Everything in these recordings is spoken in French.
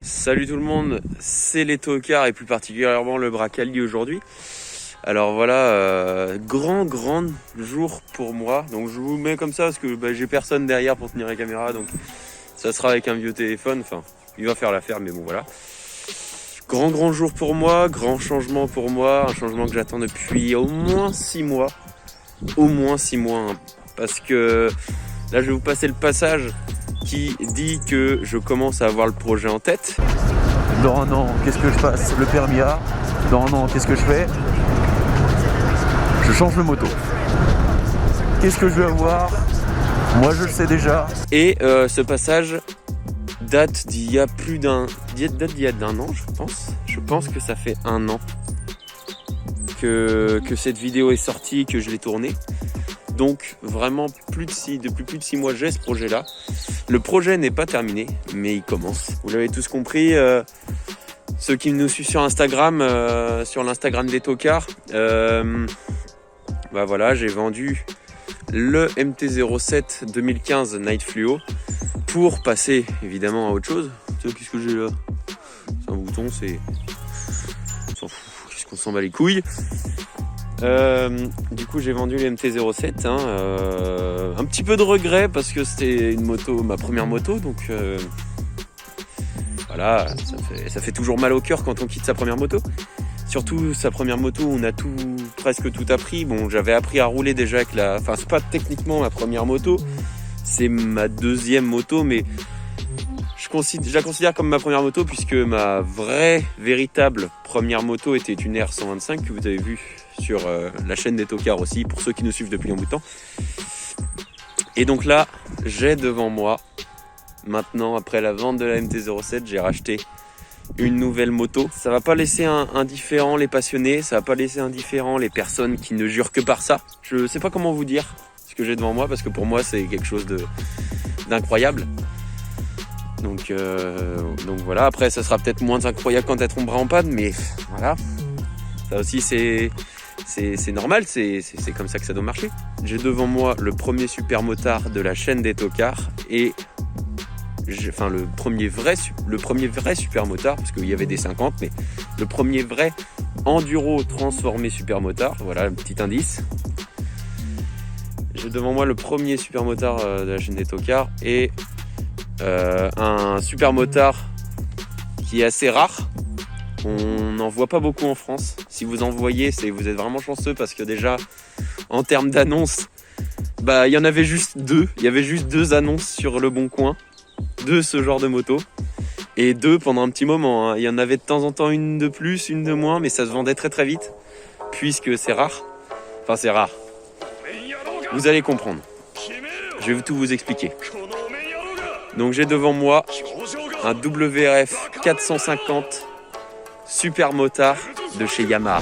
Salut tout le monde, c'est les tocards et plus particulièrement le Bracali aujourd'hui. Alors voilà, grand jour pour moi. Donc je vous mets comme ça parce que j'ai personne derrière pour tenir la caméra. Donc ça sera avec un vieux téléphone, enfin il va faire l'affaire mais bon voilà. Grand jour pour moi, grand changement pour moi. Un changement que j'attends depuis au moins 6 mois. Au moins 6 mois hein, parce que là je vais vous passer le passage qui dit que je commence à avoir le projet en tête. Dans un an, qu'est-ce que je passe? Le permis A. Dans un an, qu'est-ce que je fais? Je change de moto. Qu'est-ce que je vais avoir? Moi, je le sais déjà. Et ce passage date d'il y a d'un an, je pense. Je pense que ça fait un an que cette vidéo est sortie, que je l'ai tournée. Donc vraiment depuis plus de 6 mois j'ai ce projet là. Le projet n'est pas terminé mais il commence. Vous l'avez tous compris, ceux qui nous suivent sur Instagram, sur l'Instagram des tocards, voilà, j'ai vendu le MT-07 2015 Night Fluo pour passer évidemment à autre chose. Tiens, qu'est-ce que j'ai là? C'est un bouton, c'est... On s'en fout, qu'est-ce qu'on s'en bat les couilles. Du coup j'ai vendu le MT-07 un petit peu de regret parce que c'était ma première moto donc voilà, ça fait toujours mal au cœur quand on quitte sa première moto, surtout sa première moto où on a presque tout appris. Bon, j'avais appris à rouler déjà avec c'est pas techniquement ma première moto, c'est ma deuxième moto, mais je la considère comme ma première moto puisque ma véritable première moto était une R125 que vous avez vu sur la chaîne des tocards aussi, pour ceux qui nous suivent depuis un bout de temps. Et donc là, j'ai devant moi, maintenant, après la vente de la MT-07, j'ai racheté une nouvelle moto. Ça va pas laisser indifférent les passionnés, ça va pas laisser indifférent les personnes qui ne jurent que par ça. Je sais pas comment vous dire ce que j'ai devant moi, parce que pour moi, c'est quelque chose d'incroyable. Donc voilà, après, ça sera peut-être moins incroyable quand elles tomberont en panne, mais voilà. Ça aussi, c'est normal, c'est comme ça que ça doit marcher. J'ai devant moi le premier super motard de la chaîne des tocards et le premier vrai super motard, parce qu'il y avait des 50, mais le premier vrai enduro transformé super motard. Voilà un petit indice. J'ai devant moi le premier super motard de la chaîne des tocards et un super motard qui est assez rare. On n'en voit pas beaucoup en France. Si vous en voyez, vous êtes vraiment chanceux parce que déjà, en termes d'annonces, il y en avait juste 2. Il y avait juste 2 annonces sur Le Bon Coin de ce genre de moto. Et 2 pendant un petit moment. Il y en avait de temps en temps une de plus, une de moins, mais ça se vendait très vite puisque c'est rare. Enfin, c'est rare. Vous allez comprendre. Je vais tout vous expliquer. Donc j'ai devant moi un WRF 450 super motard de chez Yamaha.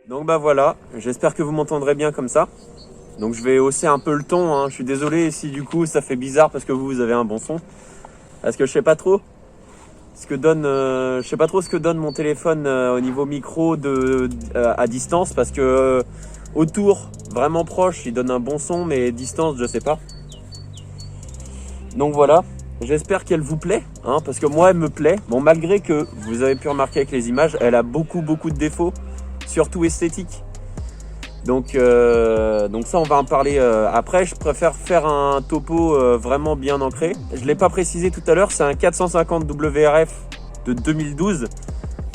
Donc voilà, j'espère que vous m'entendrez bien comme ça. Donc je vais hausser un peu le ton, je suis désolé si du coup ça fait bizarre parce que vous avez un bon son. Parce que je sais pas trop ce que donne mon téléphone au niveau micro à distance, parce que autour, vraiment proche, il donne un bon son, mais distance, je sais pas. Donc voilà, j'espère qu'elle vous plaît, parce que moi elle me plaît. Bon, malgré que vous avez pu remarquer avec les images, elle a beaucoup de défauts, surtout esthétiques. Donc ça on va en parler après. Je préfère faire un topo vraiment bien ancré. Je l'ai pas précisé tout à l'heure, c'est un 450 WRF de 2012.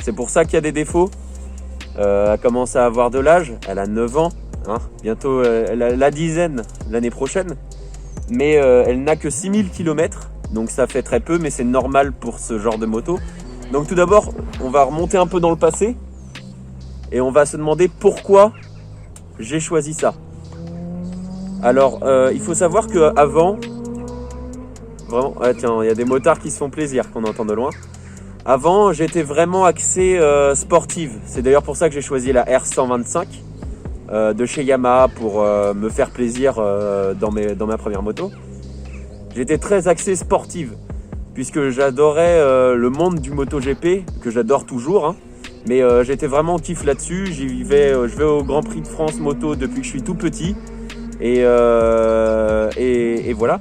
C'est pour ça qu'il y a des défauts. Elle commence à avoir de l'âge, elle a 9 ans, bientôt elle a la dizaine l'année prochaine. Mais elle n'a que 6000 km, donc ça fait très peu, mais c'est normal pour ce genre de moto. Donc tout d'abord, on va remonter un peu dans le passé et on va se demander pourquoi j'ai choisi ça. Alors, il faut savoir qu'avant, Vraiment, ah, tiens, il y a des motards qui se font plaisir, qu'on entend de loin. Avant, j'étais vraiment axé sportive. C'est d'ailleurs pour ça que j'ai choisi la R125 de chez Yamaha pour me faire plaisir dans ma première moto. J'étais très axé sportive puisque j'adorais le monde du MotoGP, que j'adore toujours. Hein. Mais j'étais vraiment en kiff là-dessus. Je vais au Grand Prix de France moto depuis que je suis tout petit. Et voilà.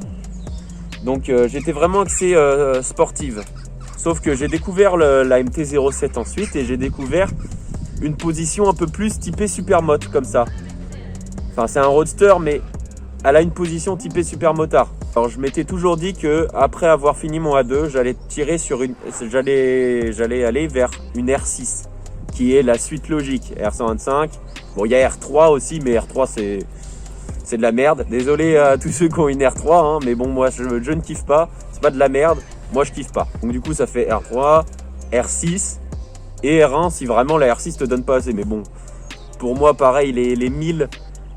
Donc j'étais vraiment axé sportive. Sauf que j'ai découvert la MT-07 ensuite et j'ai découvert une position un peu plus typée supermoto comme ça. Enfin c'est un roadster mais elle a une position typée supermotard. Alors je m'étais toujours dit que après avoir fini mon A2, j'allais aller vers une R6 qui est la suite logique. R125. Bon il y a R3 aussi mais R3 c'est de la merde. Désolé à tous ceux qui ont une R3 hein, mais bon moi je ne kiffe pas, c'est pas de la merde. Moi je kiffe pas. Donc du coup ça fait R3, R6 et R1 si vraiment la R6 te donne pas assez. Mais bon, pour moi pareil, les 1000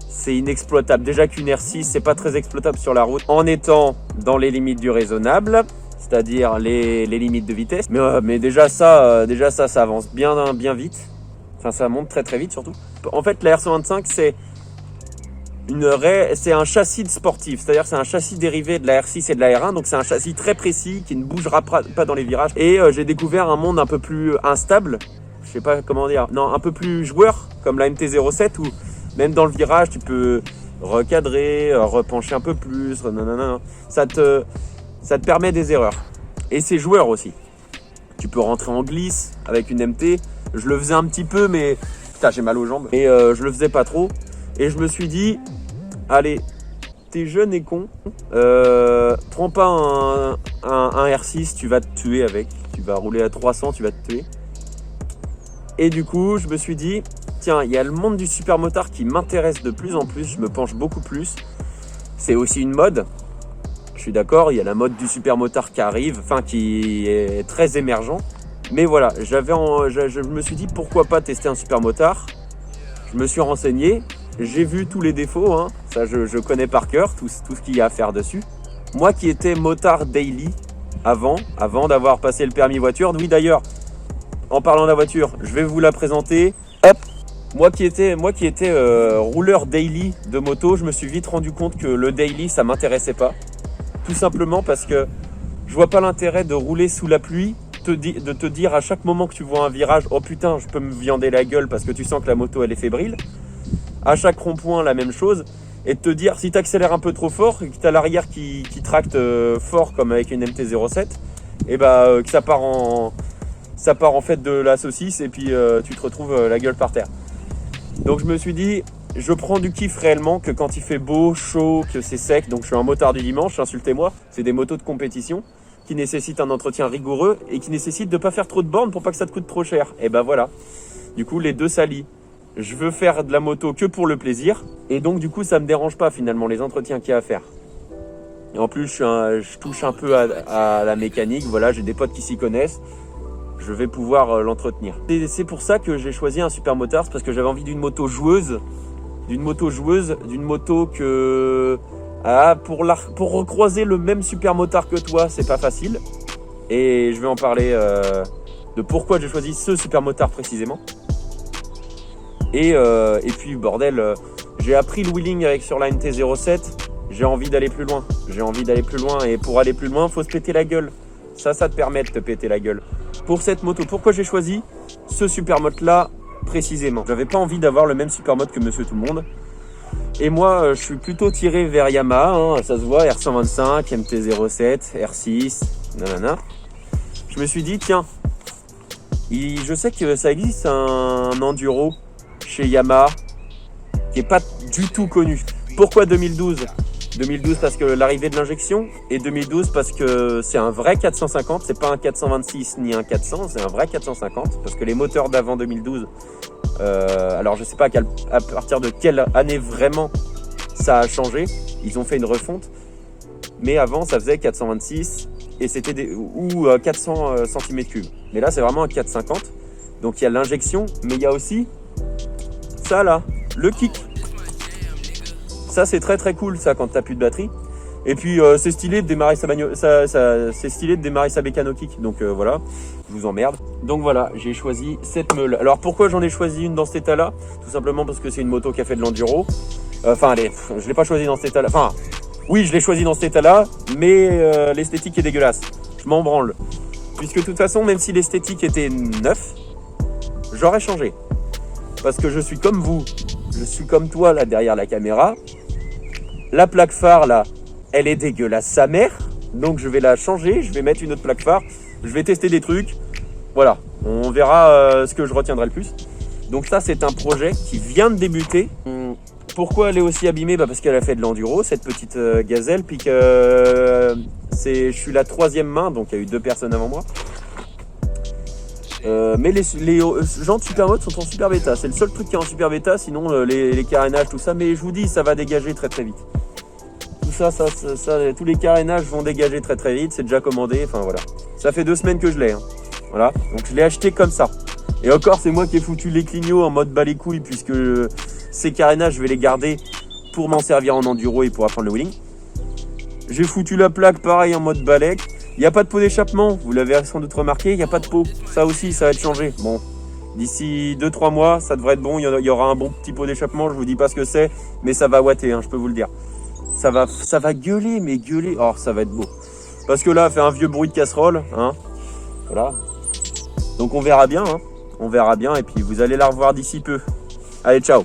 c'est inexploitable. Déjà qu'une R6 c'est pas très exploitable sur la route en étant dans les limites du raisonnable, c'est-à-dire les limites de vitesse. Mais déjà ça avance bien vite. Enfin ça monte très vite surtout. En fait la R125 c'est un châssis de sportif, c'est-à-dire c'est un châssis dérivé de la R6 et de la R1, donc c'est un châssis très précis qui ne bougera pas dans les virages. Et j'ai découvert un monde un peu plus instable, je sais pas comment dire, non un peu plus joueur, comme la MT-07 où même dans le virage tu peux recadrer, repencher un peu plus, nanana. Ça te permet des erreurs. Et c'est joueur aussi. Tu peux rentrer en glisse avec une MT, je le faisais un petit peu mais putain j'ai mal aux jambes, et je le faisais pas trop. Et je me suis dit, allez, t'es jeune et con, prends pas un R6, tu vas te tuer avec. Tu vas rouler à 300, tu vas te tuer. Et du coup, je me suis dit, tiens, il y a le monde du supermotard qui m'intéresse de plus en plus, je me penche beaucoup plus. C'est aussi une mode, je suis d'accord, il y a la mode du supermotard qui arrive, enfin qui est très émergent. Mais voilà, je me suis dit, pourquoi pas tester un supermotard. Je me suis renseigné. J'ai vu tous les défauts, hein. Ça je connais par cœur, tout ce qu'il y a à faire dessus. Moi qui étais motard daily avant d'avoir passé le permis voiture, oui d'ailleurs, en parlant de la voiture, je vais vous la présenter. Hop. Moi qui étais rouleur daily de moto, je me suis vite rendu compte que le daily ça m'intéressait pas. Tout simplement parce que je vois pas l'intérêt de rouler sous la pluie, de te dire à chaque moment que tu vois un virage, oh putain je peux me viander la gueule parce que tu sens que la moto elle est fébrile. À chaque rond-point, la même chose. Et de te dire, si tu accélères un peu trop fort, et que tu as l'arrière qui tracte fort, comme avec une MT-07, et que ça part en fait de la saucisse, et puis tu te retrouves la gueule par terre. Donc je me suis dit, je prends du kiff réellement que quand il fait beau, chaud, que c'est sec. Donc je suis un motard du dimanche, insultez-moi. C'est des motos de compétition qui nécessitent un entretien rigoureux et qui nécessitent de pas faire trop de bornes pour pas que ça te coûte trop cher. Et voilà. Du coup, les deux s'allient. Je veux faire de la moto que pour le plaisir. Et donc, du coup, ça me dérange pas finalement les entretiens qu'il y a à faire. Et en plus, je touche un peu à la mécanique. Voilà, j'ai des potes qui s'y connaissent. Je vais pouvoir l'entretenir. Et c'est pour ça que j'ai choisi un supermotard. C'est parce que j'avais envie d'une moto joueuse. D'une moto que... pour recroiser le même supermotard que toi, c'est pas facile. Et je vais en parler de pourquoi j'ai choisi ce supermotard précisément. Et puis bordel, j'ai appris le wheeling sur la MT-07, j'ai envie d'aller plus loin. Et pour aller plus loin, faut se péter la gueule. Ça te permet de te péter la gueule. Pour cette moto, pourquoi j'ai choisi ce supermote là précisément? J'avais pas envie d'avoir le même supermote que Monsieur Tout-le-Monde. Et moi, je suis plutôt tiré vers Yamaha, hein, ça se voit, R125, MT-07, R6, nanana. Je me suis dit, tiens, je sais que ça existe un enduro chez Yamaha qui est pas du tout connu. Pourquoi 2012 parce que l'arrivée de l'injection, et 2012 parce que c'est un vrai 450, c'est pas un 426 ni un 400, c'est un vrai 450 parce que les moteurs d'avant 2012, alors je sais pas à partir de quelle année vraiment ça a changé, ils ont fait une refonte, mais avant ça faisait 426 et c'était 400 cm3. Mais là c'est vraiment un 450, donc il y a l'injection, mais il y a aussi ça là, le kick. Ça c'est très cool ça quand t'as plus de batterie. Et puis c'est stylé de démarrer c'est stylé de démarrer sa bécane au kick. Donc voilà, je vous emmerde. Donc voilà, j'ai choisi cette meule. Alors pourquoi j'en ai choisi une dans cet état-là? Tout simplement parce que c'est une moto qui a fait de l'enduro. Enfin, je l'ai pas choisi dans cet état-là. Enfin, oui, je l'ai choisi dans cet état-là, mais l'esthétique est dégueulasse. Je m'en branle. Puisque de toute façon, même si l'esthétique était neuf, j'aurais changé. Parce que je suis comme vous, je suis comme toi là derrière la caméra. La plaque phare là, elle est dégueulasse sa mère. Donc je vais la changer, je vais mettre une autre plaque phare. Je vais tester des trucs. Voilà, on verra ce que je retiendrai le plus. Donc ça, c'est un projet qui vient de débuter. Pourquoi elle est aussi abîmée? Parce qu'elle a fait de l'enduro, cette petite gazelle. Puis que je suis la 3e main, donc il y a eu 2 personnes avant moi. Mais les jantes Supermode sont en super bêta. C'est le seul truc qui est en super bêta. Sinon, les carénages, tout ça. Mais je vous dis, ça va dégager très très vite. Tout ça, tous les carénages vont dégager très très vite. C'est déjà commandé. Enfin voilà. Ça fait 2 semaines que je l'ai. Hein. Voilà. Donc je l'ai acheté comme ça. Et encore, c'est moi qui ai foutu les clignots en mode bas les couilles, puisque ces carénages, je vais les garder pour m'en servir en enduro et pour apprendre le wheeling. J'ai foutu la plaque pareil en mode balèque. Il n'y a pas de pot d'échappement, vous l'avez sans doute remarqué, il n'y a pas de pot. Ça aussi, ça va être changé. Bon, d'ici 2-3 mois, ça devrait être bon. Il y aura un bon petit pot d'échappement, je vous dis pas ce que c'est, mais ça va ouatter, hein, je peux vous le dire. Ça va gueuler, mais gueuler. Oh, ça va être beau. Parce que là, ça fait un vieux bruit de casserole. Hein. Voilà. Donc on verra bien. Hein. On verra bien, et puis vous allez la revoir d'ici peu. Allez, ciao.